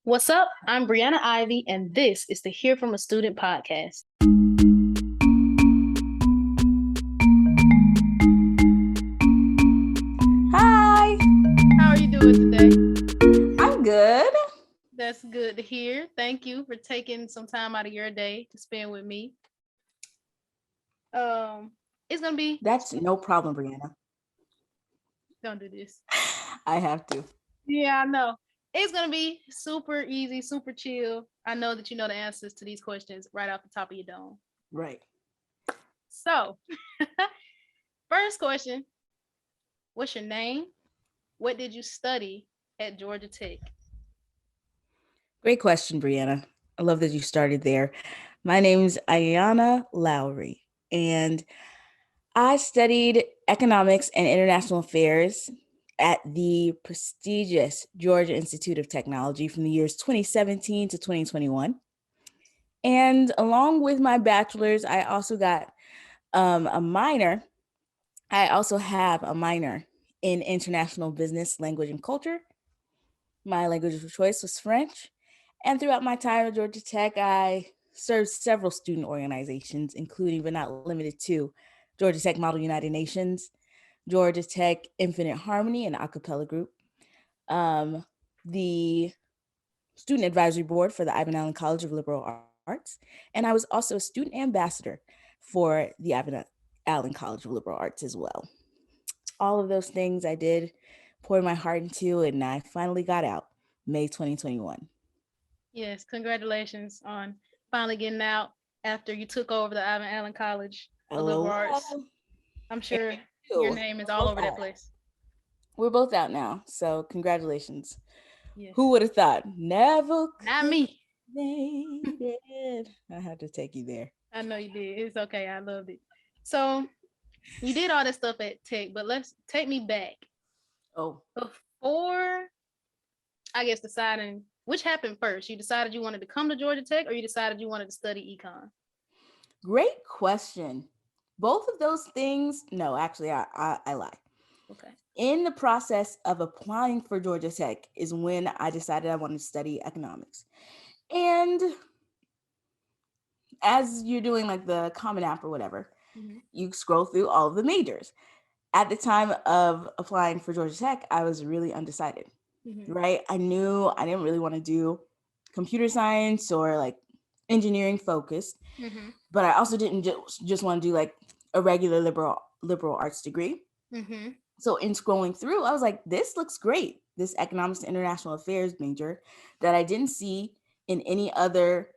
What's up? I'm Brianna Ivy, and this is the Hear from a Student podcast. Hi, How are you doing today? I'm good. That's good to hear. Thank you for taking some time out of your day to spend with me. It's gonna be. That's no problem, Brianna. Don't do this. I have to. Yeah, I know. It's gonna be super easy, super chill. I know that you know the answers to these questions right off the top of your dome. Right. So, first question: what's your name? What did you study at Georgia Tech? Great question, Brianna. I love that you started there. My name's Aiyanna Lowery, and I studied economics and international affairs at the prestigious Georgia Institute of Technology from the years 2017 to 2021. And along with my bachelor's, I also got a minor. I also have a minor in international business, language, and culture. My language of choice was French. And throughout my time at Georgia Tech, I served several student organizations, including but not limited to Georgia Tech Model United Nations, Georgia Tech Infinite Harmony, and Acapella Group, the Student Advisory Board for the Ivan Allen College of Liberal Arts, and I was also a student ambassador for the Ivan Allen College of Liberal Arts as well. All of those things I did, poured my heart into, and I finally got out May 2021. Yes, congratulations on finally getting out after you took over the Ivan Allen College of Liberal Arts. LOL. I'm sure your Ew. name is We're all both over that out. place. We're both out now, so congratulations. Yes. Who would have thought? Never Not could me. made it. I had to take you there. I know you did. It's okay. I loved it. So you did all that stuff at Tech, but let's take me back. Oh, Before, I guess, deciding which happened first. You decided you wanted to come to Georgia Tech, or you decided you wanted to study econ? great question. Both of those things, no, actually, I lie. Okay. In the process of applying for Georgia Tech is when I decided I wanted to study economics. And as you're doing like the Common App or whatever, you scroll through all of the majors. At the time of applying for Georgia Tech, I was really undecided, right? I knew I didn't really want to do computer science or like engineering focused, but I also didn't just want to do like a regular liberal arts degree. So in scrolling through, I was like, this looks great. This economics and international affairs major that I didn't see in any other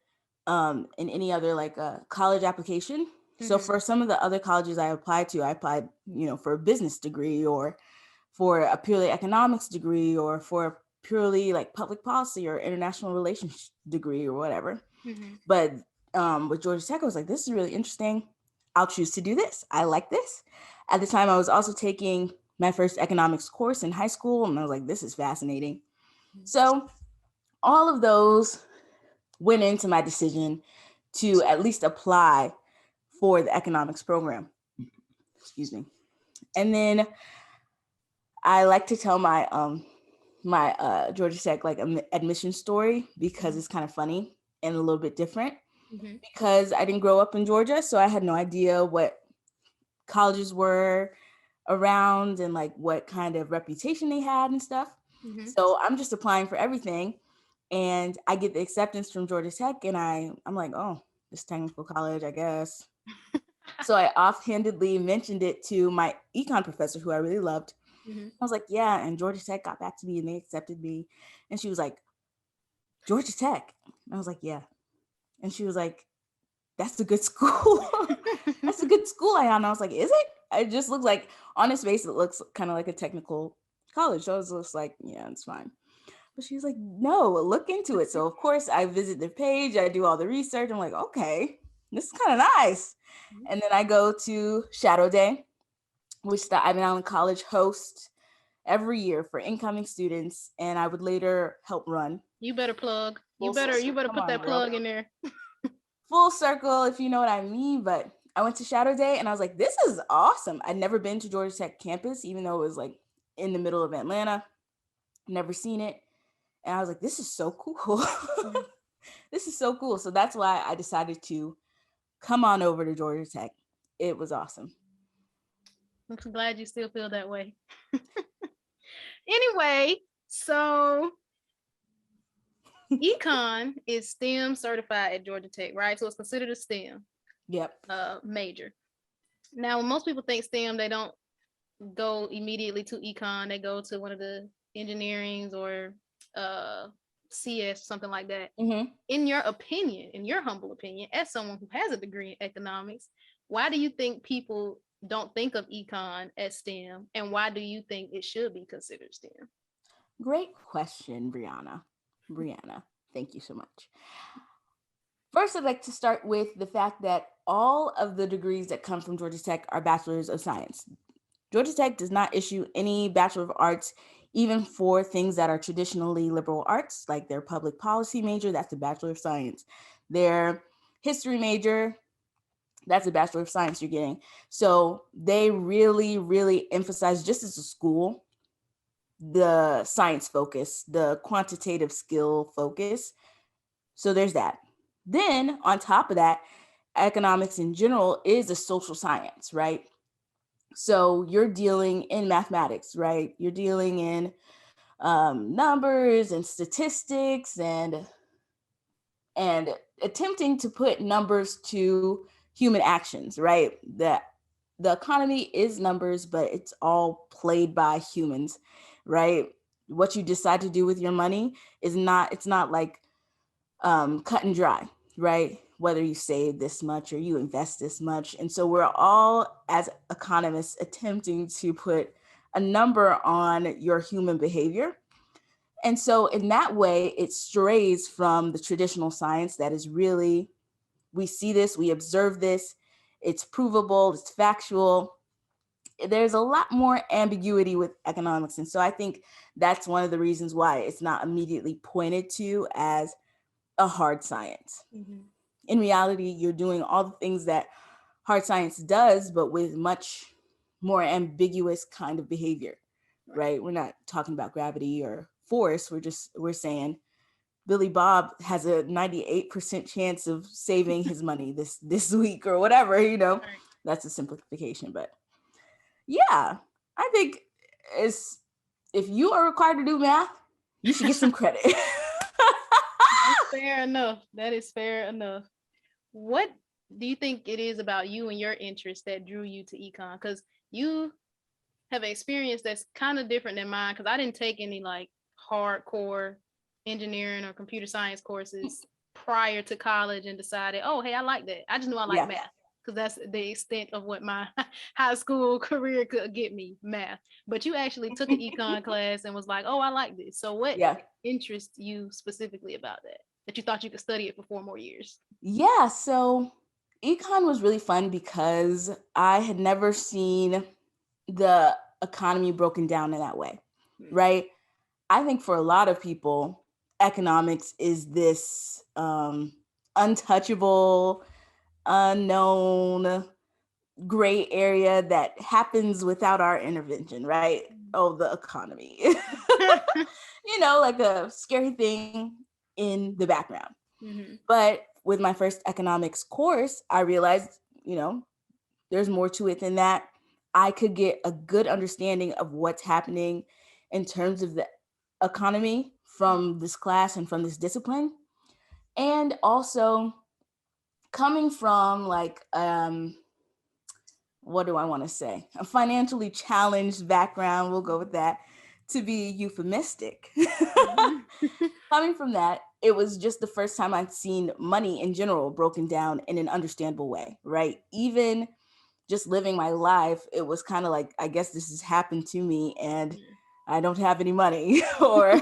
like college application. So for some of the other colleges I applied to, I applied, for a business degree or for a purely economics degree or for a purely like public policy or international relations degree or whatever. But with Georgia Tech, I was like, this is really interesting. I'll choose to do this. I like this. At the time, I was also taking my first economics course in high school, and I was like, this is fascinating. So all of those went into my decision to at least apply for the economics program. Excuse me. And then I like to tell my Georgia Tech like admission story because it's kind of funny and a little bit different. Because I didn't grow up in Georgia, so I had no idea what colleges were around and like what kind of reputation they had and stuff. So I'm just applying for everything, and I get the acceptance from Georgia Tech, and I'm like, oh, this technical college, I guess. So I offhandedly mentioned it to my econ professor, who I really loved. I was like, yeah, and Georgia Tech got back to me and they accepted me. And she was like, Georgia Tech? And I was like, yeah. And she was like, that's a good school. That's a good school, Aiyanna. I was like, is it? It just looks like, on its face, it looks kind of like a technical college. So I was just like, yeah, it's fine. But she was like, no, look into it. So of course I visit their page. I do all the research. I'm like, okay, this is kind of nice. And then I go to Shadow Day, which the Ivan Allen College hosts every year for incoming students. And I would later help run. You better plug. You better put that plug in there. Full circle, if you know what I mean. But I went to Shadow Day and I was like, this is awesome. I'd never been to Georgia Tech campus, even though it was like in the middle of Atlanta. Never seen it. And I was like, this is so cool. This is so cool. So that's why I decided to come on over to Georgia Tech. It was awesome. I'm glad you still feel that way. Anyway, so Econ is STEM certified at Georgia Tech, right? So it's considered a STEM major. Now, when most people think STEM, they don't go immediately to Econ. They go to one of the engineerings or CS, something like that. Mm-hmm. In your opinion, in your humble opinion, as someone who has a degree in economics, why do you think people don't think of Econ as STEM, and why do you think it should be considered STEM? Great question, Brianna. Thank you so much. First, I'd like to start with the fact that all of the degrees that come from Georgia Tech are bachelors of science. Georgia Tech does not issue any Bachelor of Arts, even for things that are traditionally liberal arts, like their public policy major, that's a Bachelor of Science. Their history major, that's a Bachelor of Science you're getting. So they really, really emphasize, just as a school, the science focus, the quantitative skill focus. So there's that. Then on top of that, economics in general is a social science, right? So you're dealing in mathematics, right? You're dealing in numbers and statistics and attempting to put numbers to human actions, right? That the economy is numbers, but it's all played by humans, right? What you decide to do with your money is not, it's not like cut and dry, right? Whether you save this much or you invest this much. And so we're all, as economists, attempting to put a number on your human behavior. And so in that way, it strays from the traditional science that is really, we see this, we observe this, it's provable, it's factual. There's a lot more ambiguity with economics. And so I think that's one of the reasons why it's not immediately pointed to as a hard science. Mm-hmm. In reality, you're doing all the things that hard science does, but with much more ambiguous kind of behavior, right? We're not talking about gravity or force. We're saying Billy Bob has a 98% chance of saving his money this week or whatever, you know. Right. That's a simplification, but yeah, I think if you are required to do math, you should get some credit. That's fair enough. That is fair enough. What do you think it is about you and your interests that drew you to Econ? Because you have an experience that's kind of different than mine, because I didn't take any like hardcore engineering or computer science courses prior to college and decided, oh, hey, I like that. I just knew I liked math, because that's the extent of what my high school career could get me, math. But you actually took an econ class and was like, oh, I like this. So what interests you specifically about that you thought you could study it for 4 more years? Yeah, so econ was really fun because I had never seen the economy broken down in that way, right? I think for a lot of people, economics is this untouchable, unknown, gray area that happens without our intervention, right? Oh, the economy. You know, like a scary thing in the background. Mm-hmm. But with my first economics course, I realized, you know, there's more to it than that. I could get a good understanding of what's happening in terms of the economy from this class and from this discipline. And also coming from like, what do I want to say? A financially challenged background, we'll go with that, to be euphemistic. Coming from that, it was just the first time I'd seen money in general broken down in an understandable way, right? Even just living my life, it was kind of like, I guess this has happened to me and I don't have any money, or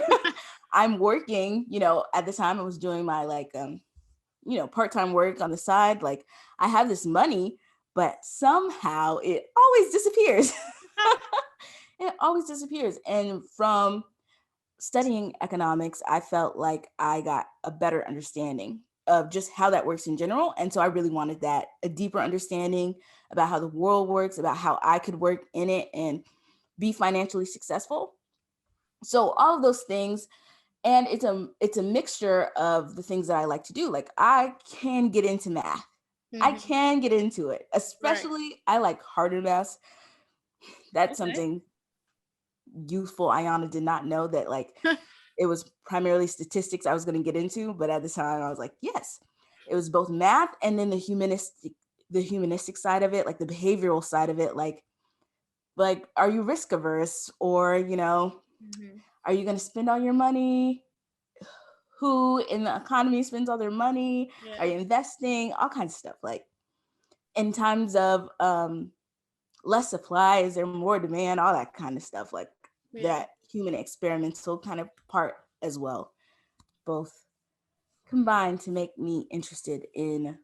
I'm working, you know, at the time I was doing my like, you know, part-time work on the side. Like I have this money, but somehow it always disappears. It always disappears. And from studying economics, I felt like I got a better understanding of just how that works in general. And so I really wanted that, a deeper understanding about how the world works, about how I could work in it and be financially successful. So all of those things. And it's a mixture of the things that I like to do. Like I can get into math. I can get into it. Especially I like harder math. That's something youthful Aiyanna did not know, that like it was primarily statistics I was going to get into, but at the time I was like, yes. It was both math and then the humanistic side of it, like the behavioral side of it, like are you risk averse, or you know, are you going to spend all your money? Who in the economy spends all their money? Are you investing? All kinds of stuff. Like in times of less supply, is there more demand? All that kind of stuff. Like that human experimental kind of part as well. Both combined to make me interested in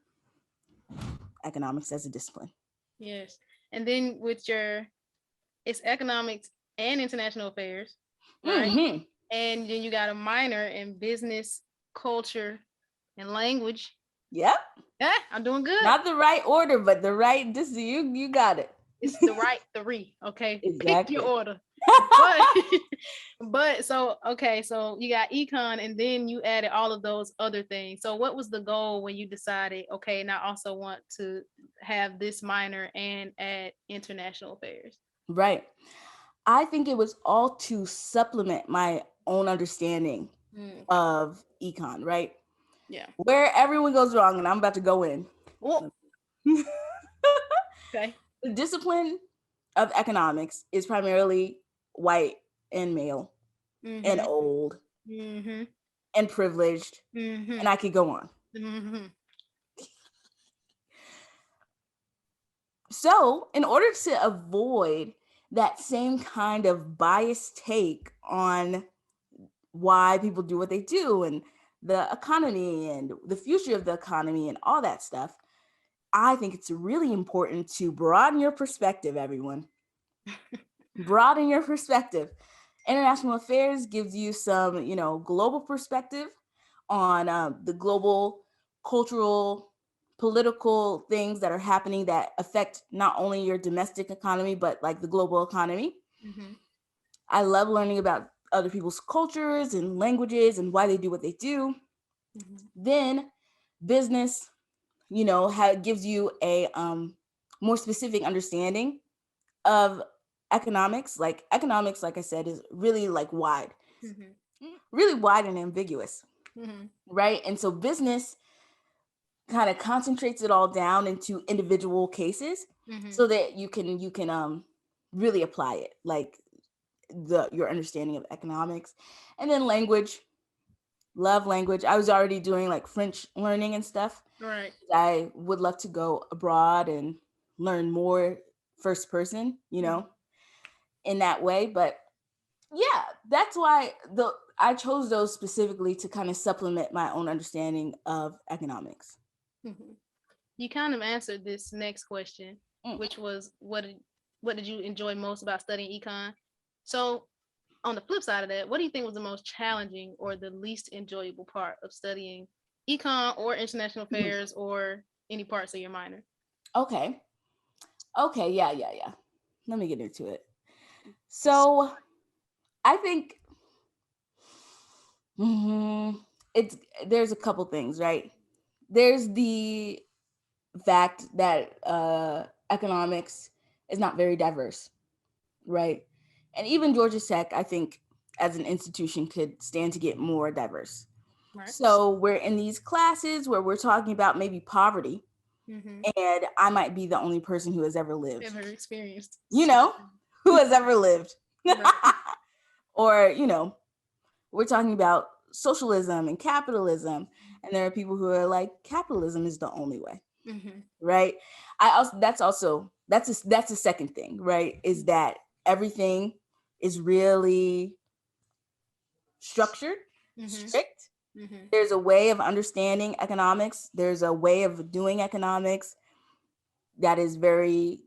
economics as a discipline. Yes. And then with it's economics and international affairs, right? And then you got a minor in business, culture, and language. Yep. Yeah, I'm doing good. Not the right order, but the right, you got it. It's the right three, okay? Exactly. Pick your order. But so you got econ, and then you added all of those other things. So what was the goal when you decided, okay, now I also want to have this minor and add international affairs? Right. I think it was all to supplement my own understanding of econ, right? Yeah. Where everyone goes wrong, and I'm about to go in. Okay. The discipline of economics is primarily white and male and old and privileged, and I could go on. So in order to avoid that same kind of biased take on why people do what they do and the economy and the future of the economy and all that stuff, I think it's really important to broaden your perspective, everyone. Broaden your perspective. International affairs gives you some, global perspective on the global cultural, political things that are happening that affect not only your domestic economy, but like the global economy. I love learning about other people's cultures and languages and why they do what they do. Then business, gives you a more specific understanding of economics. Like economics, like I said, is really like wide, really wide and ambiguous, right? And so business kind of concentrates it all down into individual cases so that you can really apply it, like your understanding of economics. And then language, love language. I was already doing like French learning and stuff. Right. I would love to go abroad and learn more first person, in that way. But yeah, that's why I chose those specifically to kind of supplement my own understanding of economics. You kind of answered this next question, which was what did you enjoy most about studying econ? So on the flip side of that, what do you think was the most challenging or the least enjoyable part of studying econ or international affairs or any parts of your minor? Okay, yeah. Let me get into it. So I think there's a couple things, right? There's the fact that economics is not very diverse, right? And even Georgia Tech, I think, as an institution, could stand to get more diverse. Right. So we're in these classes where we're talking about maybe poverty, and I might be the only person who has ever lived, ever experienced, who has ever lived, or we're talking about socialism and capitalism, and there are people who are like, capitalism is the only way, right? That's a second thing, right? Is that everything is really structured, strict. There's a way of understanding economics. There's a way of doing economics that is very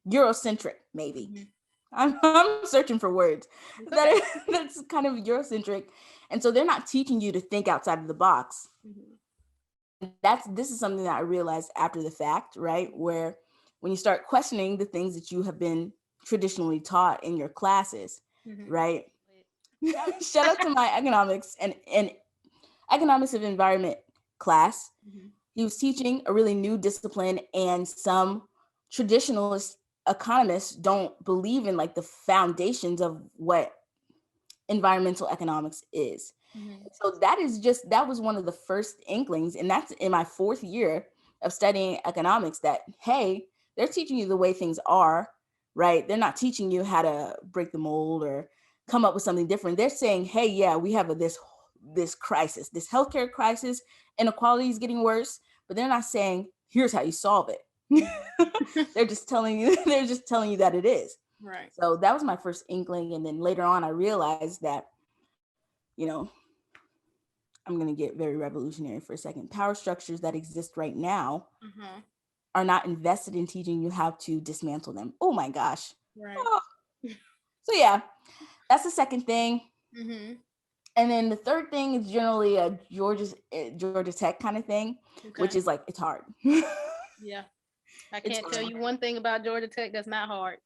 Eurocentric, maybe. I'm searching for words. That's kind of Eurocentric. And so they're not teaching you to think outside of the box. This is something that I realized after the fact, right? Where when you start questioning the things that you have been traditionally taught in your classes, right? shout out to my economics and economics of environment class. He was teaching a really new discipline, and some traditionalist economists don't believe in like the foundations of what environmental economics is. So that was one of the first inklings, and that's in my 4th year of studying economics, that hey, they're teaching you the way things are, right? They're not teaching you how to break the mold or come up with something different. They're saying, hey, yeah, we have this crisis, this healthcare crisis, inequality is getting worse, but they're not saying here's how you solve it. they're just telling you that it is. Right. So that was my first inkling, and then later on I realized that, I'm going to get very revolutionary for a second. Power structures that exist right now are not invested in teaching you how to dismantle them. Oh my gosh. Right. Oh. So yeah, that's the second thing. And then the third thing is generally a Georgia Tech kind of thing, which is like, it's hard. Yeah. I can't tell you one thing about Georgia Tech that's not hard.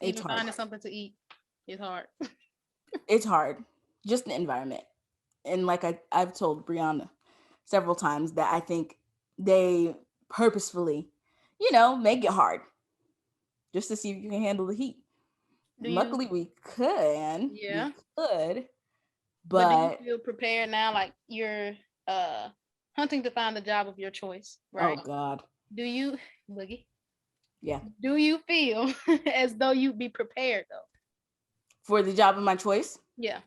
Even finding something to eat is hard. It's hard. Just the environment. And like I've told Brianna several times that I think they purposefully, make it hard just to see if you can handle the heat. Luckily, we can. Yeah. We could. But do you feel prepared now? Like you're hunting to find the job of your choice, right? Oh, God. Do you, Boogie? Yeah. Do you feel as though you'd be prepared, though? For the job of my choice? Yeah.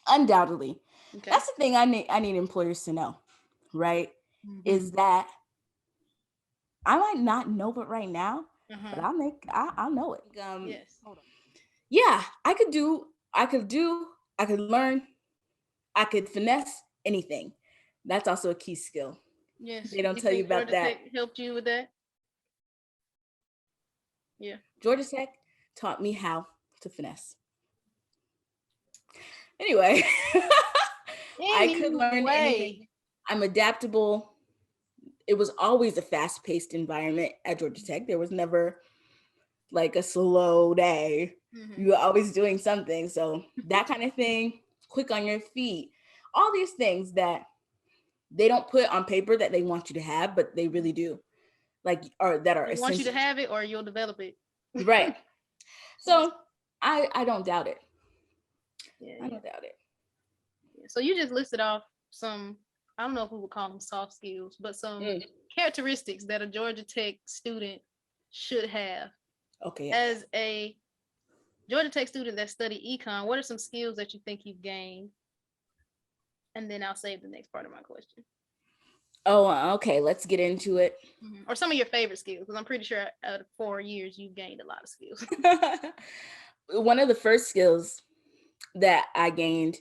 Undoubtedly. Okay. That's the thing I need employers to know, right? Is that I might not know it right now, but I'll know it. Yes. Hold on. Yeah, I could learn, I could finesse anything. That's also a key skill. Yes. They don't tell you about that. Tech helped you with that? Yeah. Georgia Tech taught me how to finesse. Anyway, I could learn anything. I'm adaptable. It was always a fast-paced environment at Georgia Tech. There was never like a slow day. You were always doing something. So that kind of thing, quick on your feet, all these things that they don't put on paper that they want you to have, but they really do. Like, or that are essential. They want you to have it or you'll develop it. Right. So I don't doubt it. Yeah, I don't doubt it. Yeah. So you just listed off some, I don't know if we would call them soft skills, but some characteristics that a Georgia Tech student should have. Okay. As a Georgia Tech student that studied Econ, what are some skills that you think you've gained? And then I'll save the next part of my question. Oh, okay. Let's get into it. Or some of your favorite skills, because I'm pretty sure out of 4 years, you've gained a lot of skills. One of the first skills that I gained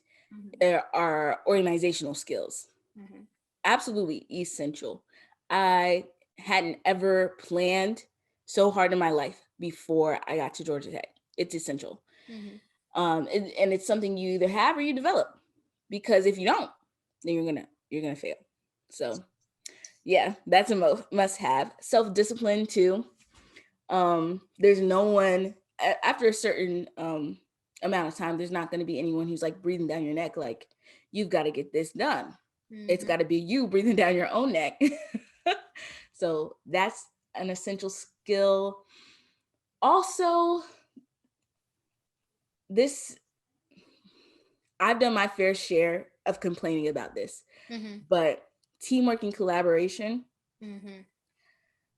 are organizational skills. Absolutely essential. I hadn't ever planned so hard in my life before I got to Georgia Tech. It's essential. And it's something you either have or you develop, because if you don't, then you're gonna fail. So yeah, that's a must have. Self-discipline too. There's no one after a certain amount of time, there's not going to be anyone who's like breathing down your neck like, you've got to get this done. It's got to be you breathing down your own neck. So that's an essential skill. Also, I've done my fair share of complaining about this, but teamwork and collaboration,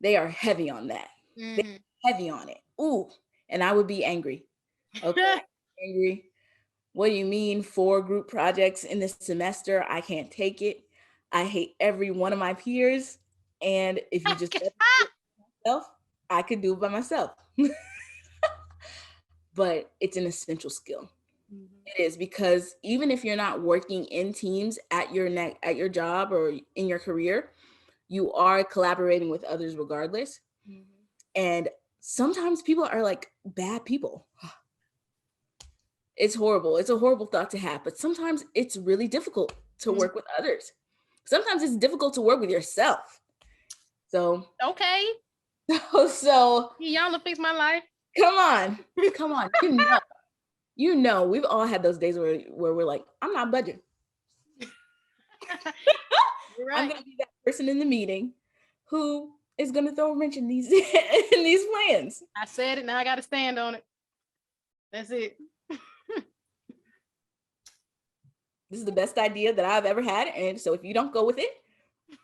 they are heavy on that. They're heavy on it. Ooh, and I would be angry. Okay, angry. What do you mean 4 group projects in this semester? I can't take it. I hate every one of my peers. And if you just let me do it myself, I could do it by myself. But it's an essential skill. It is, because even if you're not working in teams at your job or in your career, you are collaborating with others regardless. And sometimes people are like bad people. It's horrible. It's a horrible thought to have, but sometimes it's really difficult to work with others. Sometimes it's difficult to work with yourself. So okay. So y'all to fix my life. Come on. we've all had those days where we're like, I'm not budging. You're right. I'm gonna be that person in the meeting who is gonna throw a wrench in these in these plans. I said it, now I gotta stand on it. That's it. This is the best idea that I've ever had, and so if you don't go with it,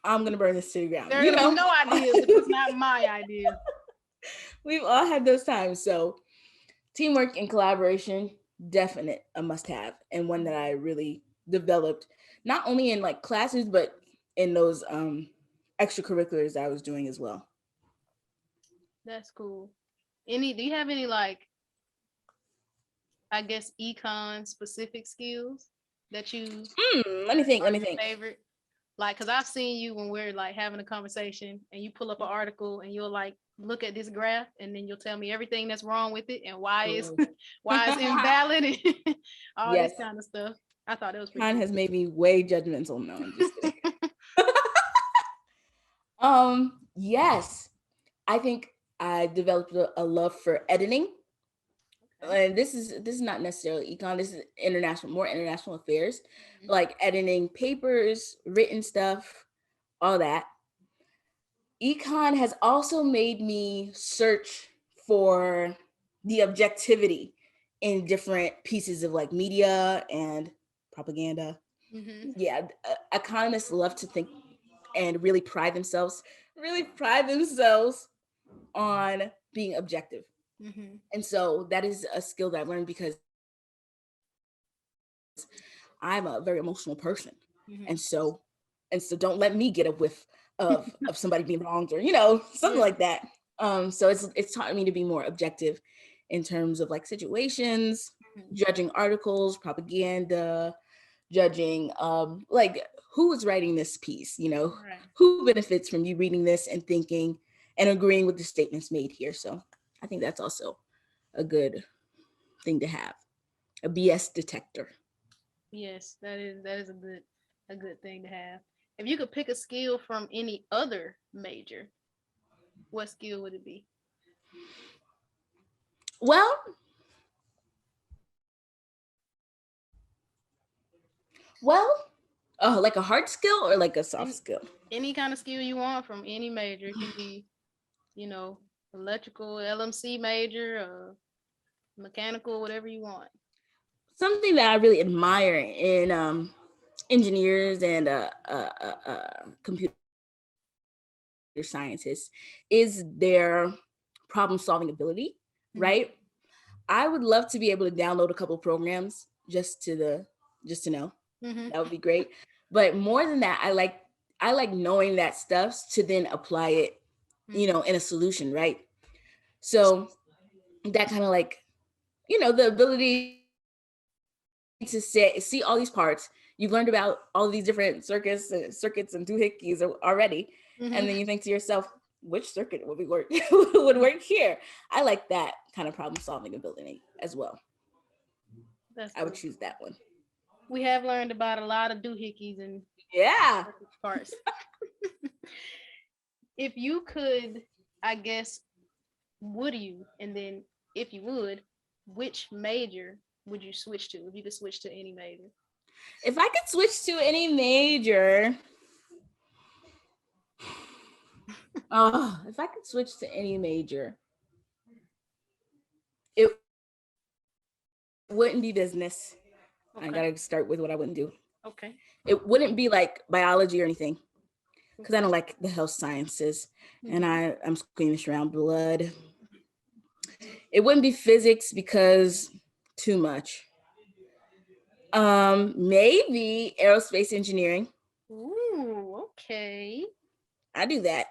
I'm gonna burn this to the ground. There are no ideas if it's not my idea. We've all had those times. So teamwork and collaboration, definite a must-have, and one that I really developed, not only in like classes, but in those extracurriculars that I was doing as well. That's cool. Do you have any, like, I guess, econ specific skills that you let me think. favorite? Like, because I've seen you when we're like having a conversation and you pull up an article and you'll like look at this graph and then you'll tell me everything that's wrong with it and why it's invalid and all this kind of stuff. I thought it was pretty cool. Has made me way judgmental. No, I'm just kidding. Yes, I think I developed a love for editing. Okay. And this is not necessarily econ. This is more international affairs, like editing papers, written stuff, all that. Econ has also made me search for the objectivity in different pieces of like media and propaganda. Yeah, economists love to think and really pride themselves on being objective. And so that is a skill that I learned because I'm a very emotional person. And so don't let me get a whiff of somebody being wronged or, something like that. So it's taught me to be more objective in terms of like situations, judging articles, propaganda, judging like who is writing this piece, who benefits from you reading this and thinking and agreeing with the statements made here. So I think that's also a good thing to have, a BS detector. Yes, that is a good thing to have. If you could pick a skill from any other major, what skill would it be? Well, like a hard skill or like a soft skill? Any kind of skill you want from any major. It can be, electrical, LMC major, mechanical, whatever you want. Something that I really admire in engineers and computer scientists is their problem-solving ability, right? I would love to be able to download a couple programs just to know. That would be great. But more than that, I like knowing that stuff to then apply it, in a solution, right? So that kind of like, the ability to see all these parts. You've learned about all these different circuits and doohickeys already, and then you think to yourself, which circuit would work here? I like that kind of problem solving ability as well. I would choose that one. We have learned about a lot of doohickeys and parts. If you could, I guess, would you? And then if you would, which major would you switch to if you could switch to any major? If I could switch to any major, if I could switch to any major, it wouldn't be business. Okay. I gotta start with what I wouldn't do. Okay. It wouldn't be like biology or anything, because I don't like the health sciences, and I'm squeamish around blood. It wouldn't be physics because too much. Maybe aerospace engineering. Ooh, okay. I do that.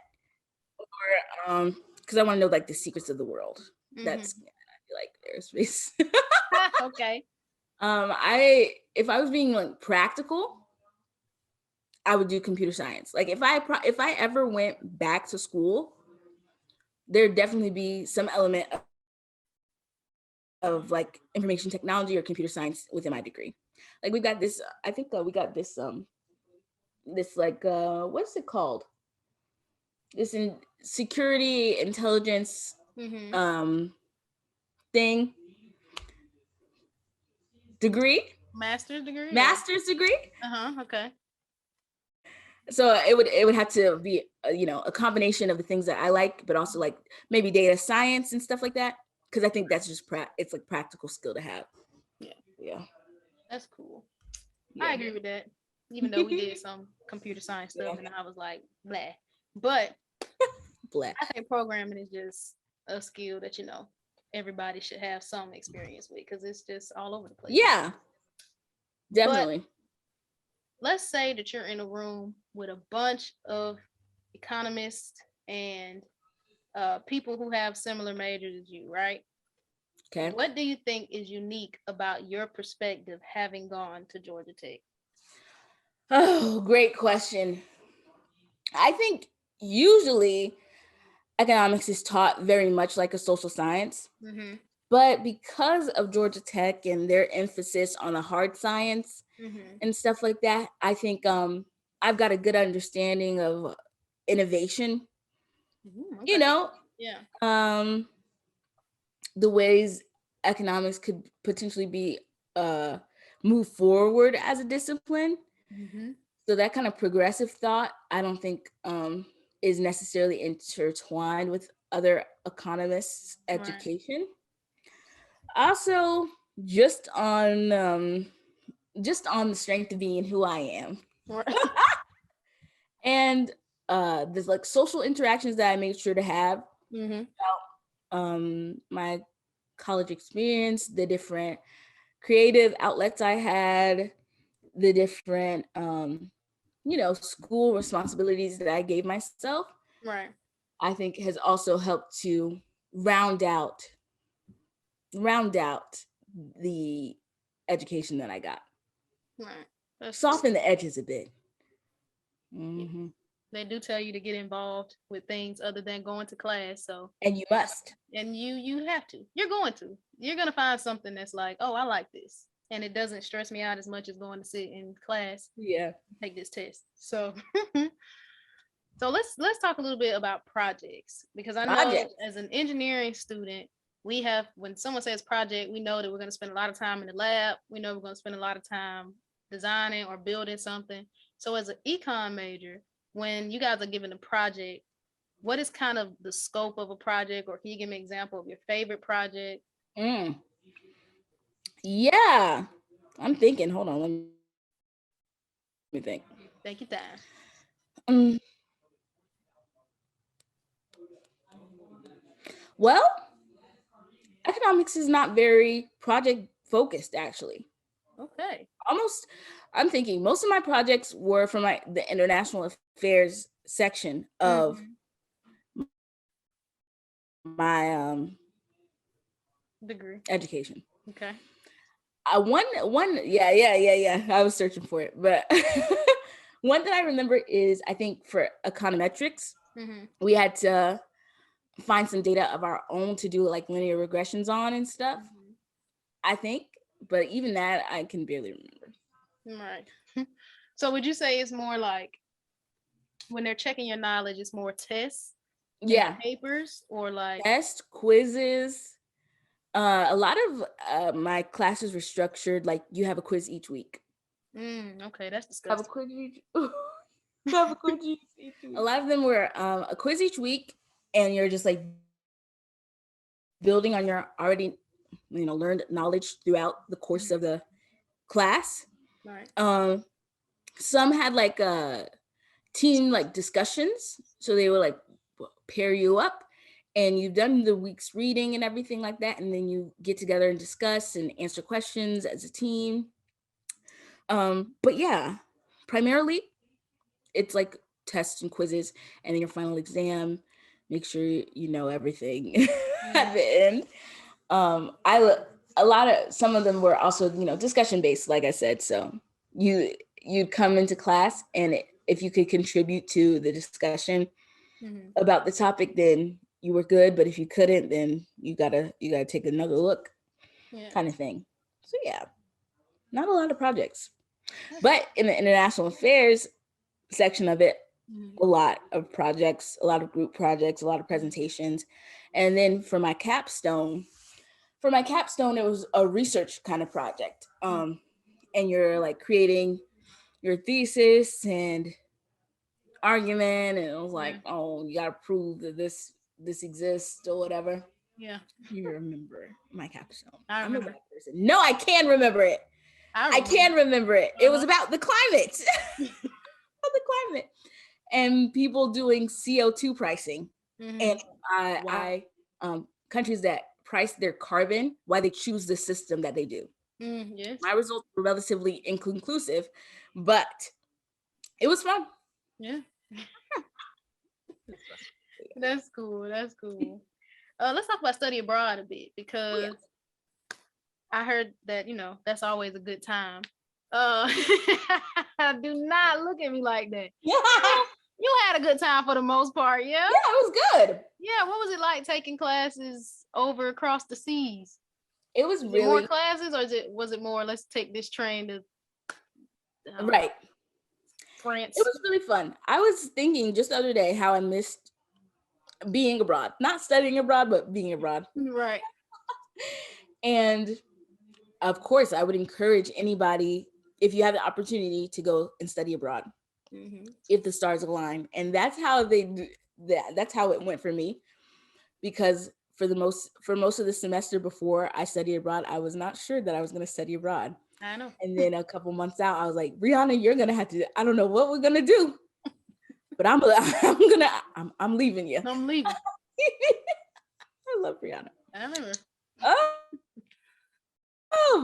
Or because I want to know like the secrets of the world. That's I like aerospace. Okay. If I was being like practical, I would do computer science. Like if I ever went back to school, there'd definitely be some element of like information technology or computer science within my degree. Like we've got this, I think we got this this like what's it called? This in security intelligence thing. degree. Master's degree? Master's degree. Okay. So it would have to be a combination of the things that I like, but also like maybe data science and stuff like that, because I think that's just it's like practical skill to have. Yeah. That's cool. Yeah. I agree with that. Even though we did some computer science stuff, and I was like, blah. But blah. I think programming is just a skill that everybody should have some experience with, because it's just all over the place. Yeah. Definitely. But let's say that you're in a room with a bunch of economists and people who have similar majors as you, right? Okay. What do you think is unique about your perspective having gone to Georgia Tech? Oh, great question. I think usually economics is taught very much like a social science. Mm-hmm. But because of Georgia Tech and their emphasis on the hard science and stuff like that, I think I've got a good understanding of innovation. Okay. Yeah. The ways economics could potentially be move forward as a discipline. So that kind of progressive thought, I don't think is necessarily intertwined with other economists' education. Also, just on the strength of being who I am. And there's like social interactions that I made sure to have about my college experience, the different creative outlets I had, the different school responsibilities that I gave myself. Right. I think has also helped to round out the education that I got. Right. Soften the edges a bit. Mm-hmm. They do tell you to get involved with things other than going to class. And you must. And you have to. You're going to find something that's like, oh, I like this. And it doesn't stress me out as much as going to sit in class. Yeah. Take this test. So let's talk a little bit about projects, because I know as an engineering student, when someone says project, we know that we're going to spend a lot of time in the lab. We know we're going to spend a lot of time designing or building something. So as an econ major, when you guys are given a project, what is kind of the scope of a project, or can you give me an example of your favorite project? Yeah, I'm thinking. Hold on, let me think. Thank you, time. Well, economics is not very project focused, actually. Okay. I'm thinking most of my projects were from the international affairs section of my degree education. Okay. I was searching for it, but one that I remember is, I think for econometrics, we had to find some data of our own to do like linear regressions on and stuff. I think, but even that I can barely remember. Right. So would you say it's more like when they're checking your knowledge, it's more tests? Yeah. Papers, or like test quizzes. A lot of my classes were structured like you have a quiz each week. Okay, that's disgusting. Have a quiz each week. A lot of them were a quiz each week, and you're just like building on your already learned knowledge throughout the course of the class. Right. Some had like team like discussions, so they would like pair you up, and you've done the week's reading and everything like that, and then you get together and discuss and answer questions as a team. But yeah, primarily it's like tests and quizzes, and then your final exam. Make sure you know everything at the end. Some of them were also discussion based, like I said. So you'd come into class, and if you could contribute to the discussion about the topic, then you were good. But if you couldn't, then you gotta take another look, kind of thing. So yeah, not a lot of projects, but in the international affairs section of it, a lot of projects, a lot of group projects, a lot of presentations. And then for my capstone, for my capstone, it was a research kind of project. And you're like creating your thesis and argument, and it was like, oh, you gotta prove that this exists or whatever. Yeah. You remember my capstone? I remember. I'm a bad person. No, I can remember it. I can remember it. It was about the climate. About the climate. And people doing CO2 pricing. And countries that price their carbon, why they choose the system that they do. Yes. My results were relatively inconclusive, but it was fun. Yeah. That's cool. That's cool. Let's talk about study abroad a bit, because I heard that, that's always a good time. Do not look at me like that. You had a good time for the most part, yeah? Yeah, it was good. Yeah, what was it like taking classes over across the seas? It was really more classes, or was it more, let's take this train to right. France? It was really fun. I was thinking just the other day how I missed being abroad. Not studying abroad, but being abroad. Right. And of course, I would encourage anybody, if you have the opportunity, to go and study abroad, if the stars align. And that's how that's how it went for me, because for most of the semester before I studied abroad, I was not sure that I was going to study abroad. I know. And then a couple months out, I was like, Brianna, you're going to have to, I don't know what we're going to do, but I'm leaving you. I'm leaving. I love Brianna. I remember.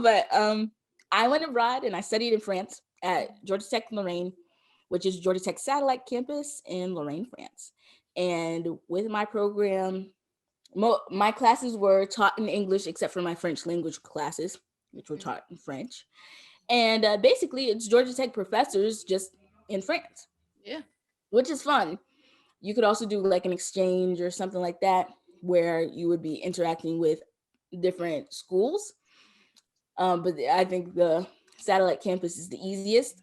But I went abroad and I studied in France at Georgia Tech Lorraine, which is Georgia Tech satellite campus in Lorraine, France. And with my program, my classes were taught in English except for my French language classes, which were taught in French. And basically, it's Georgia Tech professors just in France. Yeah. Which is fun. You could also do like an exchange or something like that, where you would be interacting with different schools. But I think the satellite campus is the easiest.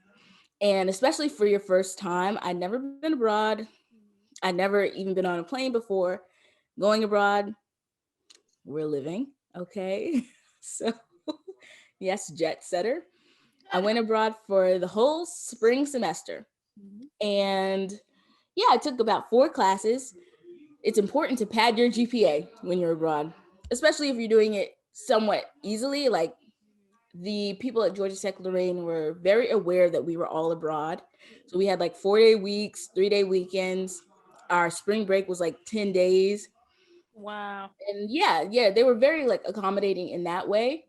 And especially for your first time, I'd never been abroad. I'd never even been on a plane before. Going abroad, we're living, okay? So, yes, jet setter. I went abroad for the whole spring semester. And yeah, I took about 4 classes. It's important to pad your GPA when you're abroad, especially if you're doing it somewhat easily. Like, the people at Georgia Tech Lorraine were very aware that we were all abroad. So we had like 4-day weeks, 3-day weekends. Our spring break was like 10 days. Wow. And yeah, they were very like accommodating in that way.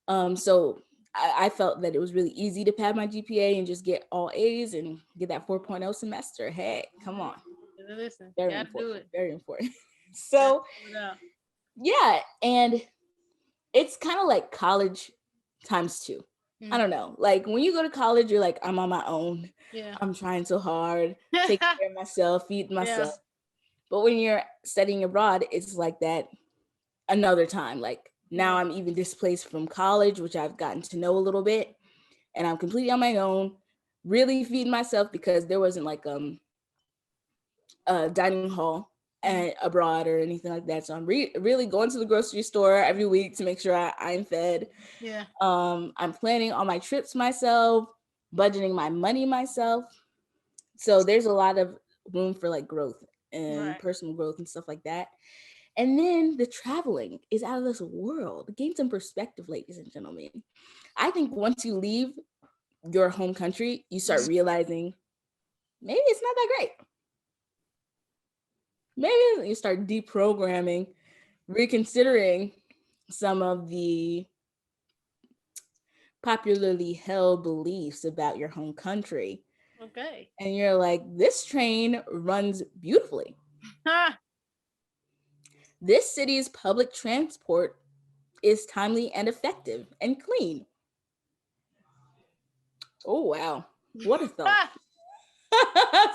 So I felt that it was really easy to pad my GPA and just get all A's and get that 4.0 semester. Hey, come on. Listen, very gotta important. do it. Very important. So yeah, and it's kind of like college times 2. I don't know. Like when you go to college, you're like, I'm on my own. Yeah. I'm trying so hard, take care of myself, feed myself. Yeah. But when you're studying abroad, it's like that another time. Like now I'm even displaced from college, which I've gotten to know a little bit, and I'm completely on my own, really feeding myself, because there wasn't like a dining hall abroad or anything like that. So I'm really going to the grocery store every week to make sure I'm fed. Yeah. I'm planning all my trips myself, budgeting my money myself. So there's a lot of room for like growth and personal growth and stuff like that. And then the traveling is out of this world. Gain some perspective, ladies and gentlemen. I think once you leave your home country, you start realizing maybe it's not that great. Maybe you start deprogramming, reconsidering some of the popularly held beliefs about your home country. Okay. And you're like, this train runs beautifully. This city's public transport is timely and effective and clean. Oh, wow. What a thought.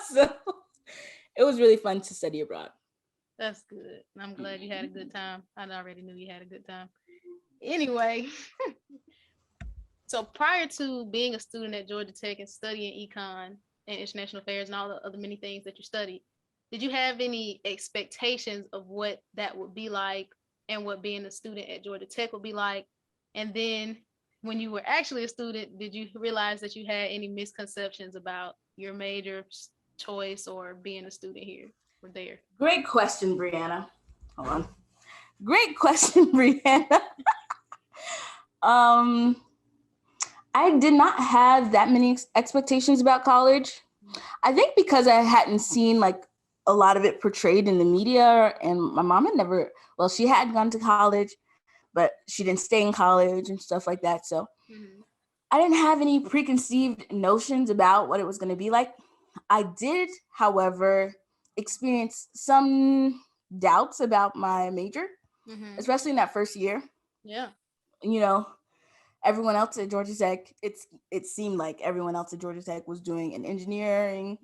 So it was really fun to study abroad. That's good. I'm glad you had a good time. I already knew you had a good time. Anyway, so prior to being a student at Georgia Tech and studying Econ and international affairs and all the other many things that you studied, did you have any expectations of what that would be like and what being a student at Georgia Tech would be like? And then when you were actually a student, did you realize that you had any misconceptions about your major choice or being a student here or there? Great question, Brianna. Hold on. Great question, Brianna. um, I did not have that many expectations about college. I think because I hadn't seen like a lot of it portrayed in the media, and my mom had never, well, she had gone to college, but she didn't stay in college and stuff like that. So I didn't have any preconceived notions about what it was going to be like. I did, however, experience some doubts about my major, especially in that first year. Yeah. You know, everyone else at Georgia Tech, it seemed like everyone else at Georgia Tech was doing an engineering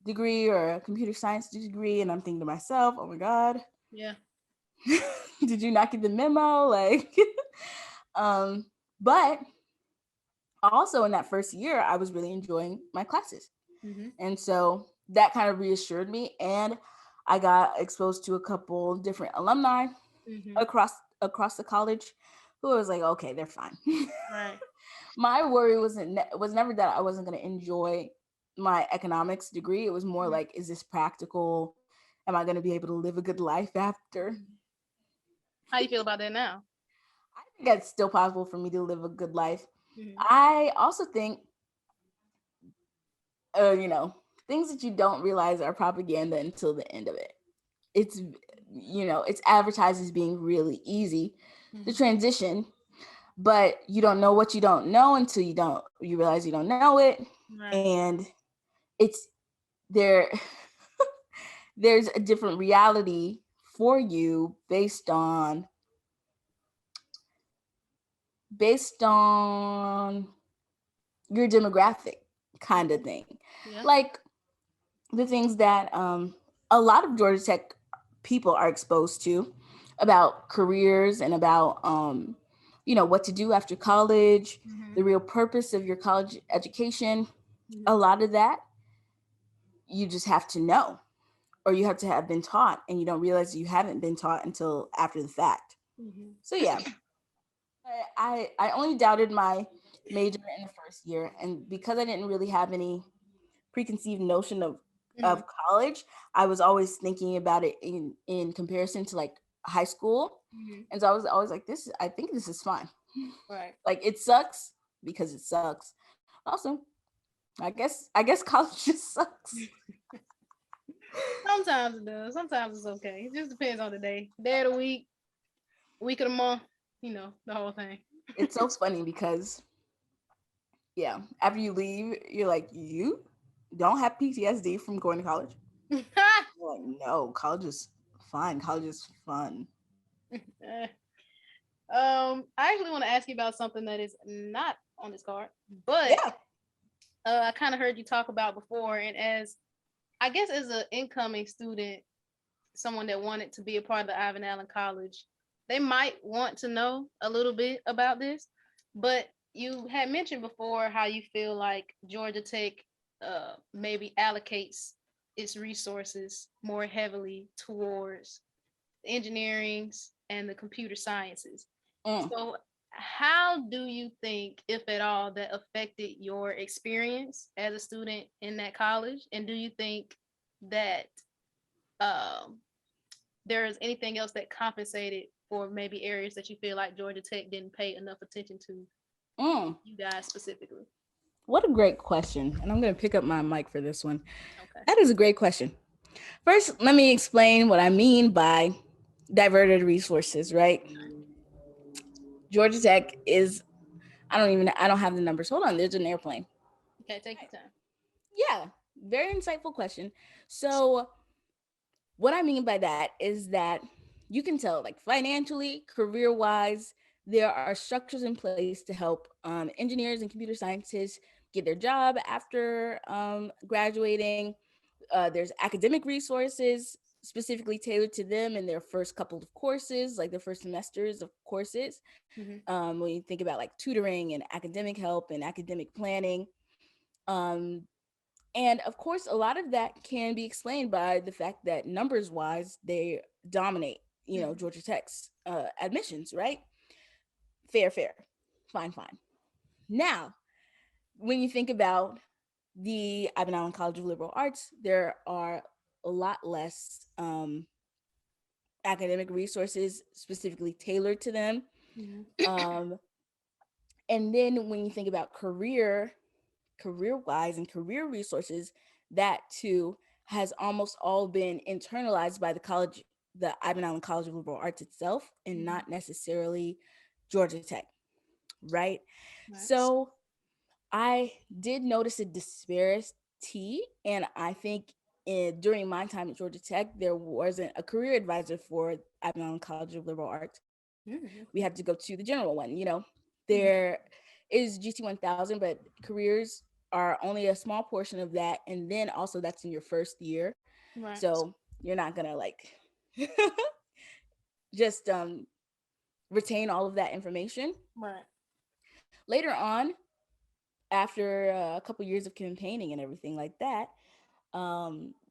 degree or a computer science degree, and I'm thinking to myself, oh my God. Yeah. Did you not get the memo? Like, but also in that first year, I was really enjoying my classes. And so that kind of reassured me. And I got exposed to a couple different alumni across the college who was like, okay, they're fine. Right. My worry was never that I wasn't going to enjoy my economics degree. It was more like, is this practical? Am I going to be able to live a good life after? How do you feel about that now? I think it's still possible for me to live a good life. I also think, things that you don't realize are propaganda until the end of it. It's, it's advertised as being really easy to transition, but you don't know what you don't know until you realize you don't know it. Right. And it's there. There's a different reality for you based on your demographic kind of thing. Yeah. Like the things that a lot of Georgia Tech people are exposed to about careers and about what to do after college, the real purpose of your college education. A lot of that you just have to know, or you have to have been taught, and you don't realize you haven't been taught until after the fact. So yeah, I only doubted my major in the first year, and because I didn't really have any preconceived notion of college, I was always thinking about it in comparison to like high school. And so I was always like, I think this is fine. Right. Like it sucks because it sucks. Also, I guess college just sucks. Sometimes it does. Sometimes it's okay. It just depends on the day. Day of the week of the month, the whole thing. It's so funny because after you leave, you're like, you don't have PTSD from going to college? You're like, no, college is fine. College is fun. I actually want to ask you about something that is not on this card, but I kind of heard you talk about before, and as an incoming student, someone that wanted to be a part of the Ivan Allen College, they might want to know a little bit about this. But you had mentioned before how you feel like Georgia Tech maybe allocates its resources more heavily towards the engineerings and the computer sciences. So how do you think, if at all, that affected your experience as a student in that college? And do you think that there is anything else that compensated for maybe areas that you feel like Georgia Tech didn't pay enough attention to you guys specifically? What a great question. And I'm going to pick up my mic for this one. Okay. That is a great question. First, let me explain what I mean by diverted resources, right? Georgia Tech is, I don't have the numbers. Hold on, there's an airplane. Okay, take your time. Yeah, very insightful question. So what I mean by that is that you can tell, like financially, career-wise, there are structures in place to help engineers and computer scientists get their job after graduating. There's academic resources specifically tailored to them in their first couple of courses, like their first semesters of courses. When you think about like tutoring and academic help and academic planning. And of course, a lot of that can be explained by the fact that numbers wise, they dominate Georgia Tech's admissions, right? Fair. Fine. Now, when you think about the Ivan Allen College of Liberal Arts, there are a lot less academic resources specifically tailored to them. And then when you think about career-wise and career resources, that too has almost all been internalized by the Ivan Allen College of Liberal Arts itself, and not necessarily Georgia Tech, right? So I did notice a disparity, and I think during my time at Georgia Tech, there wasn't a career advisor for Ivan Allen College of Liberal Arts. We had to go to the general one. There is GT 1000, but careers are only a small portion of that, and then also that's in your first year, so you're not gonna like just retain all of that information. Later on, after a couple years of campaigning and everything like that,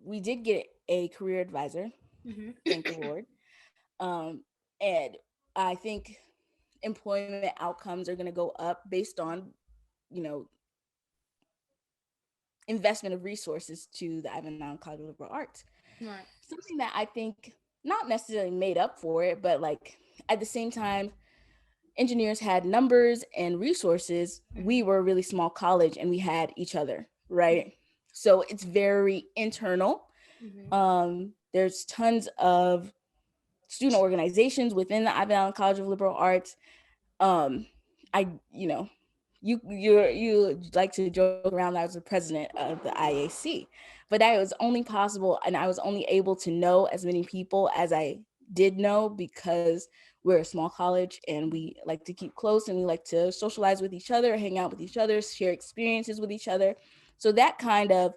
we did get a career advisor. Thank the Lord. And I think employment outcomes are going to go up based on, investment of resources to the Ivan Allen College of Liberal Arts. Something that I think not necessarily made up for it, but like at the same time, engineers had numbers and resources. We were a really small college and we had each other, right? So it's very internal. There's tons of student organizations within the Ivan Allen College of Liberal Arts. You like to joke around that I was the president of the IAC, but that was only possible, and I was only able to know as many people as I did know because we're a small college and we like to keep close and we like to socialize with each other, hang out with each other, share experiences with each other. So that kind of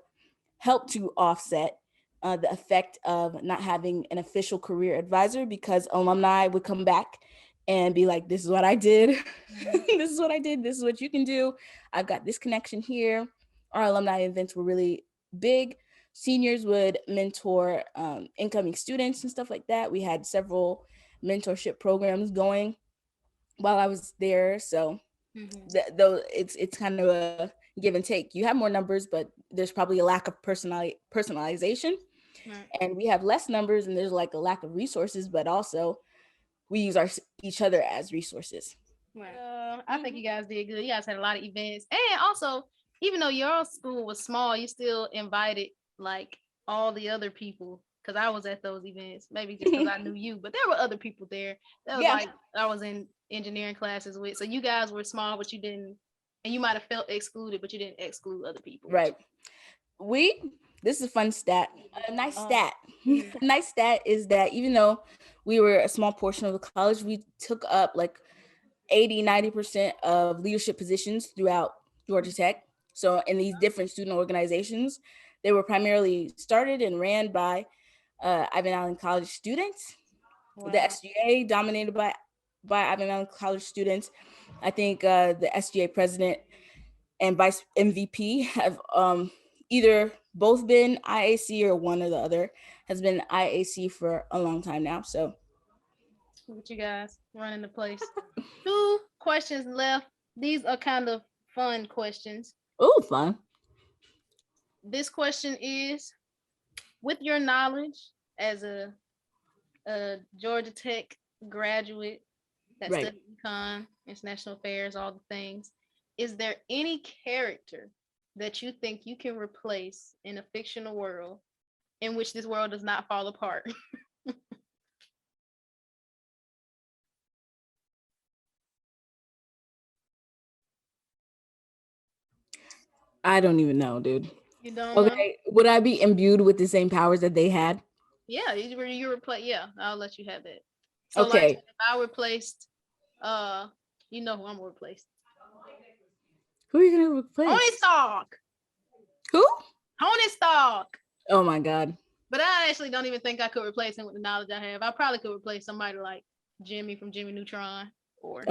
helped to offset the effect of not having an official career advisor, because alumni would come back and be like, this is what I did. This is what I did. This is what you can do. I've got this connection here. Our alumni events were really big. Seniors would mentor incoming students and stuff like that. We had several mentorship programs going while I was there. So though it's kind of a give and take. You have more numbers, but there's probably a lack of personalization. And we have less numbers and there's like a lack of resources, but also we use each other as resources. I think you guys did good. You guys had a lot of events, and also, even though your school was small, you still invited like all the other people. Because I was at those events, maybe just because I knew you, but there were other people there. That was like I was in engineering classes with. So you guys were small, but you didn't, and you might have felt excluded, but you didn't exclude other people. Right. This is a fun stat. A nice stat. A nice stat is that even though we were a small portion of the college, we took up like 80-90% of leadership positions throughout Georgia Tech. So in these different student organizations, they were primarily started and ran by Ivan Allen College students. The SGA dominated by Ivan Allen College students. I think the SGA president and vice MVP have either both been IAC or one or the other has been IAC for a long time now. So with you guys running the place. 2 questions left. These are kind of fun questions. Oh, fun. This question is, with your knowledge as a Georgia Tech graduate that studied Econ, international affairs, all the things, is there any character that you think you can replace in a fictional world in which this world does not fall apart? I don't even know, dude. You don't know? Would I be imbued with the same powers that they had? Yeah, you replace. Yeah, I'll let you have that. So like, if I replaced, you know who I'm gonna replace? Who are you gonna replace? Tony Stark. Who? Tony Stark. Oh my God. But I actually don't even think I could replace him with the knowledge I have. I probably could replace somebody like Jimmy from Jimmy Neutron, or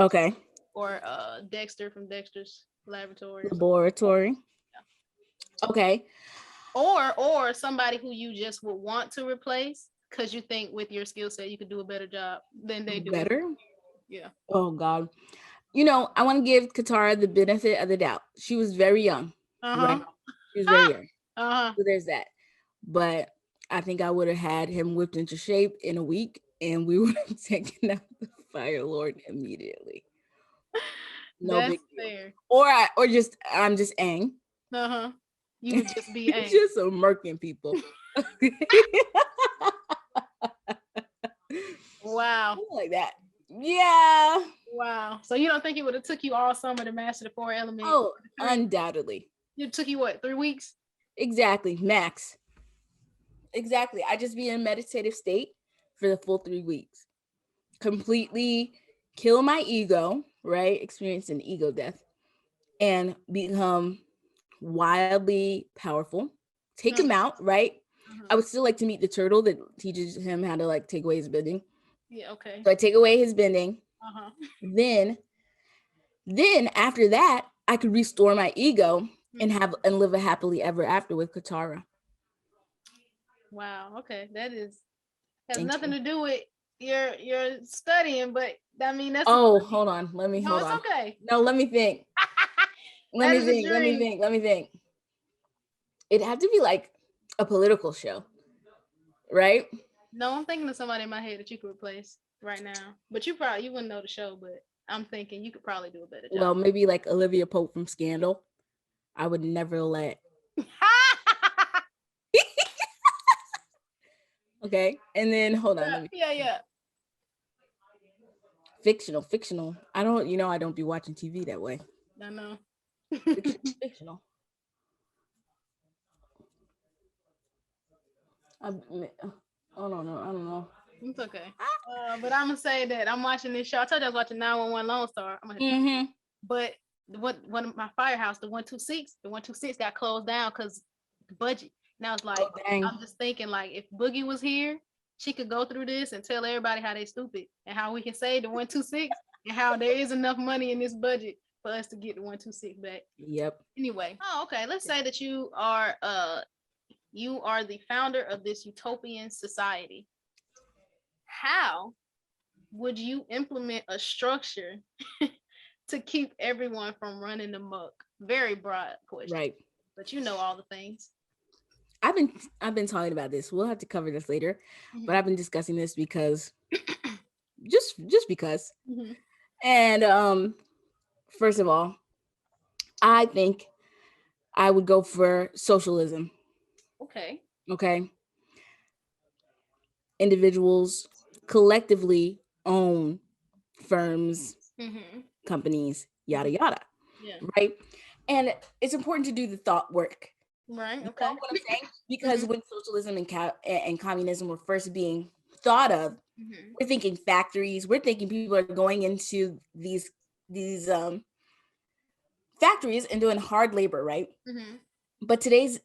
Dexter from Dexter's Laboratory. Okay. Or somebody who you just would want to replace, because you think with your skill set you could do a better job than they do. Better? Yeah. Oh God. You know, I want to give Katara the benefit of the doubt. She was very young, right? She was very young. So there's that. But I think I would have had him whipped into shape in a week, and we would have taken out the Fire Lord immediately. No That's big deal. fair. I'm just Aang. You would just be Aang. Just some murking people. Wow. Like that. Yeah. Wow. So you don't think it would have took you all summer to master the 4 elements? Oh, undoubtedly. It took you what, 3 weeks? Exactly, max. Exactly. I just be in a meditative state for the full 3 weeks. Completely kill my ego, right? Experience an ego death and become wildly powerful. Take him out, right? I would still like to meet the turtle that teaches him how to like take away his bending. Yeah, okay. So I take away his bending. Then after that, I could restore my ego and live a happily ever after with Katara. Wow. Okay, that has nothing to do with your studying, but I mean that's. Hold on. Hold it's on. Okay. No, let me think. Let me think. It had to be like a political show, right? No, I'm thinking of somebody in my head that you could replace right now, but you wouldn't know the show, but I'm thinking you could probably do a better job. Well, maybe like Olivia Pope from Scandal. I would never let. Okay, and then hold on. Yeah. Fictional. I don't be watching TV that way. I know. Fictional. I don't know. It's okay. But I'm gonna say that I'm watching this show. I told you I was watching 911 Lone Star. But one of my firehouse, the 126 got closed down because the budget. Now it's like I'm just thinking like if Boogie was here, she could go through this and tell everybody how they stupid and how we can save the 126 and how there is enough money in this budget for us to get the 126 back. Yep. Anyway, okay. Let's say that you are the founder of this utopian society. How would you implement a structure to keep everyone from running amok? Very broad question. Right. But you know all the things. I've been talking about this. We'll have to cover this later. But I've been discussing this because just because. And first of all, I think I would go for socialism. Okay. Individuals collectively own firms, companies, yada yada. Yeah. Right. And it's important to do the thought work. Right. Okay. You know what I'm saying? Because when socialism and communism were first being thought of, we're thinking factories. We're thinking people are going into these factories and doing hard labor, right? But today's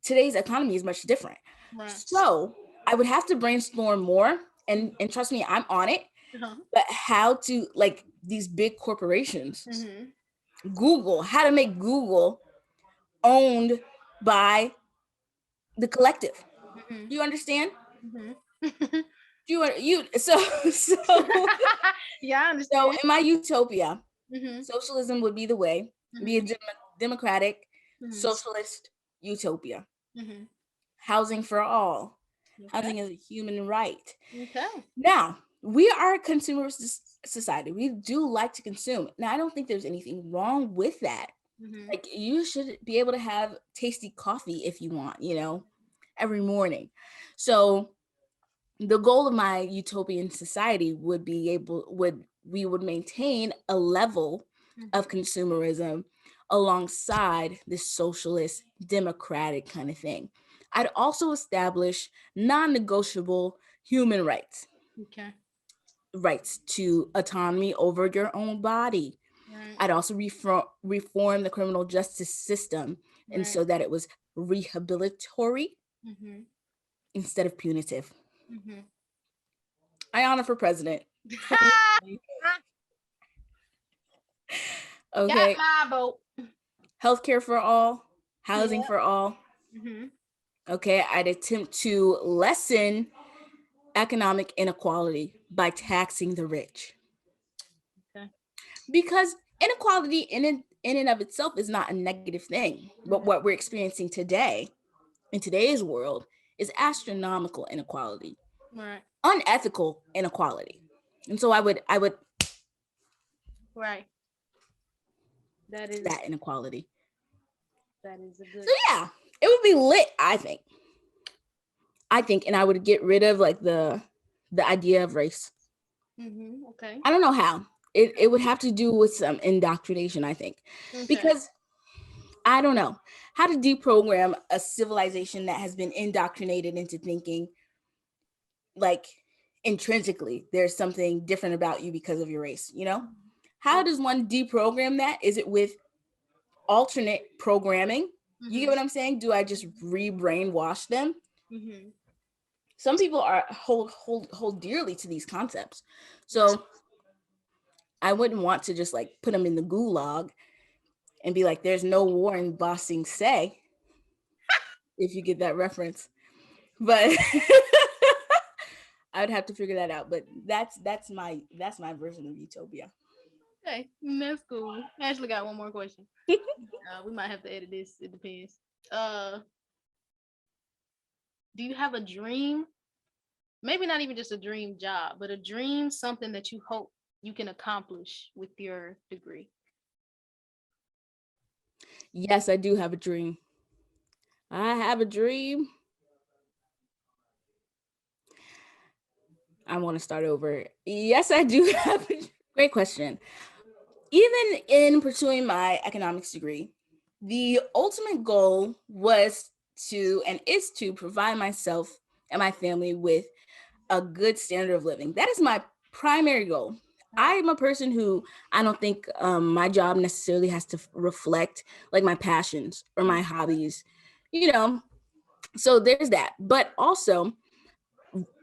economy is much different. Right. So I would have to brainstorm more, and trust me, I'm on it. But how to, like, these big corporations, Google, how to make Google owned by the collective. Do you understand? So yeah, I understand. So in my utopia, socialism would be the way, be a democratic socialist utopia. Housing for all. Housing is a human right. Now, we are a consumer society. We do like to consume. Now, I don't think there's anything wrong with that. Like, you should be able to have tasty coffee if you want, every morning. So the goal of my utopian society would we would maintain a level of consumerism alongside this socialist democratic kind of thing. I'd also establish non-negotiable human rights. Rights to autonomy over your own body. Right. I'd also reform the criminal justice system, and so that it was rehabilitory instead of punitive. Aiyanna for president. Okay. Got my vote. Healthcare for all, housing for all. Okay, I'd attempt to lessen economic inequality by taxing the rich. Okay. Because inequality in and of itself is not a negative thing. But what we're experiencing today, in today's world, is astronomical inequality. Right. Unethical inequality. And so I would Right. That is that inequality. a good. So yeah, it would be lit, I think, and I would get rid of like the idea of race. Okay. I don't know how. It would have to do with some indoctrination, I think. Okay. Because I don't know how to deprogram a civilization that has been indoctrinated into thinking like intrinsically there's something different about you because of your race, you know? How does one deprogram that? Is it with alternate programming? You get what I'm saying? Do I just re-brainwash them? Some people are hold dearly to these concepts. So I wouldn't want to just like put them in the gulag and be like, there's no war in Ba Sing Se, if you get that reference. But I would have to figure that out. But that's my version of utopia. Okay, that's cool. I actually got one more question. We might have to edit this. It depends. Do you have a dream? Maybe not even just a dream job, but a dream, something that you hope you can accomplish with your degree. Yes, I do have a dream. I have a dream. I want to start over. Yes, I do have a great question. Even in pursuing my economics degree, the ultimate goal was to and is to provide myself and my family with a good standard of living. That is my primary goal. I am a person who I don't think my job necessarily has to reflect like my passions or my hobbies, you know. So there's that. But also,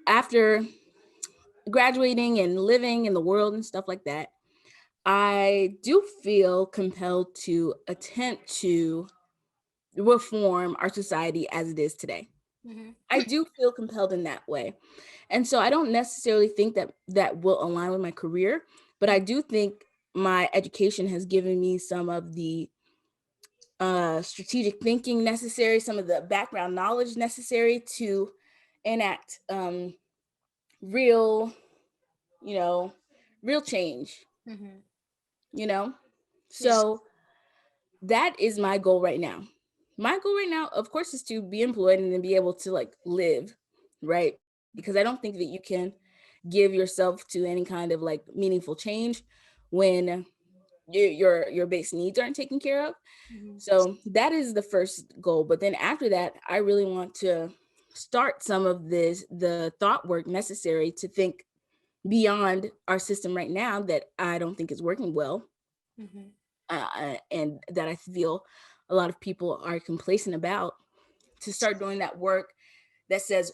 after graduating and living in the world and stuff like that, I do feel compelled to attempt to reform our society as it is today. I do feel compelled in that way. And so I don't necessarily think that will align with my career, but I do think my education has given me some of the strategic thinking necessary, some of the background knowledge necessary to enact real, real change, you know? So that is my goal right now. My goal right now, of course, is to be employed and then be able to like live, right? Because I don't think that you can give yourself to any kind of like meaningful change when your base needs aren't taken care of. So that is the first goal. But then after that, I really want to start some of the thought work necessary to think beyond our system right now that I don't think is working well. And that I feel a lot of people are complacent about, to start doing that work that says,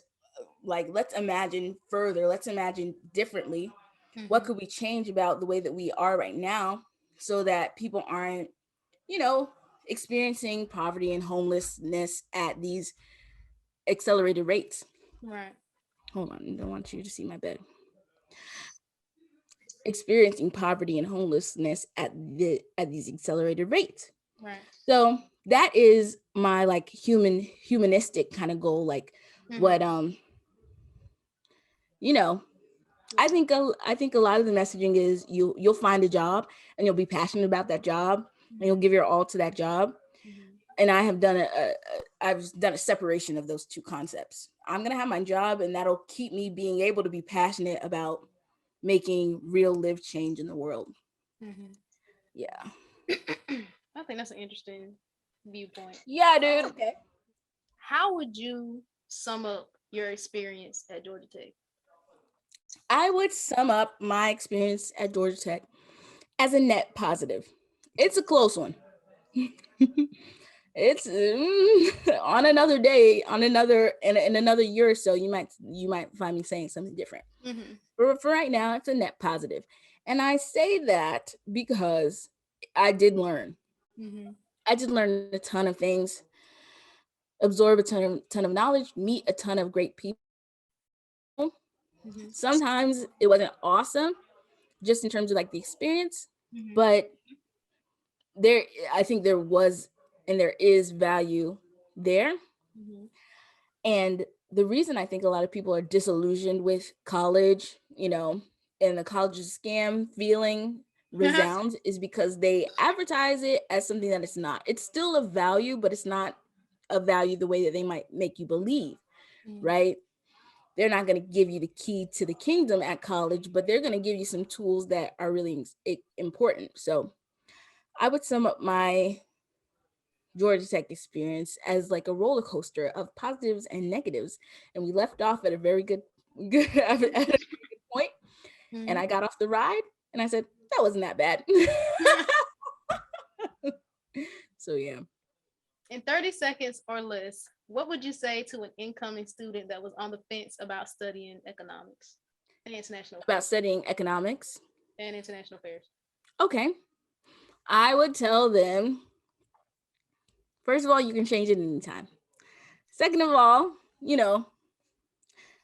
like, let's imagine further, let's imagine differently. What could we change about the way that we are right now so that people aren't, experiencing poverty and homelessness at these accelerated rates? Right. Hold on, I don't want you to see my bed. Experiencing poverty and homelessness at these accelerated rates. Right. So that is my like humanistic kind of goal. Like what I think a lot of the messaging is you'll find a job and you'll be passionate about that job and you'll give your all to that job. And I have done I've done a separation of those two concepts. I'm gonna have my job and that'll keep me being able to be passionate about making real live change in the world. Yeah. I think that's an interesting viewpoint. Yeah, dude. Okay. How would you sum up your experience at Georgia Tech? I would sum up my experience at Georgia Tech as a net positive. It's a close one. It's on another day, on another in another year or so, you might find me saying something different. For right now, it's a net positive, and I say that because I did learn. I did learn a ton of things, absorb a ton of knowledge, meet a ton of great people, Sometimes it wasn't awesome, just in terms of like the experience, Mm-hmm. but I think there was and there is value there. Mm-hmm. And the reason I think a lot of people are disillusioned with college, and the college is a scam feeling resounds is because they advertise it as something that it's not. It's still a value, but it's not a value the way that they might make you believe, right? They're not going to give you the key to the kingdom at college, but they're going to give you some tools that are really important. So I would sum up my Georgia Tech experience as like a roller coaster of positives and negatives. And we left off at a very good at a very good point. And I got off the ride and I said, that wasn't that bad. So yeah. In 30 seconds or less, what would you say to an incoming student that was on the fence about studying economics and international affairs? About studying economics And international affairs. Okay. I would tell them, first of all, you can change it anytime. Second of all,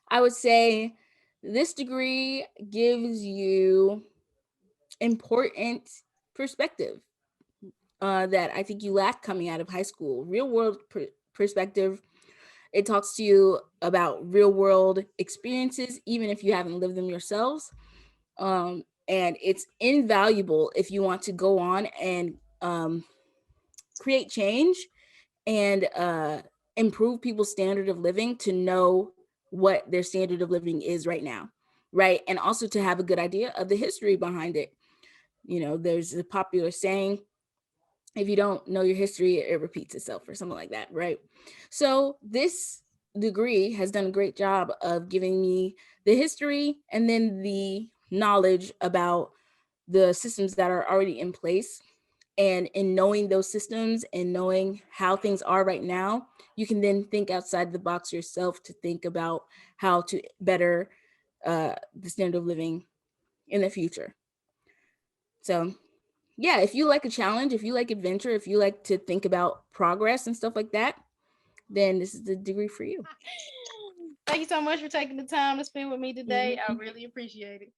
I would say this degree gives you important perspective that I think you lack coming out of high school. Real world perspective. It talks to you about real world experiences, even if you haven't lived them yourselves. And it's invaluable if you want to go on and create change and improve people's standard of living, to know what their standard of living is right now, right? And also to have a good idea of the history behind it. There's a popular saying, if you don't know your history, it repeats itself, or something like that, right? So this degree has done a great job of giving me the history and then the knowledge about the systems that are already in place. And in knowing those systems and knowing how things are right now, you can then think outside the box yourself to think about how to better the standard of living in the future. So yeah, if you like a challenge, if you like adventure, if you like to think about progress and stuff like that, then this is the degree for you. Thank you so much for taking the time to spend with me today. I really appreciate it.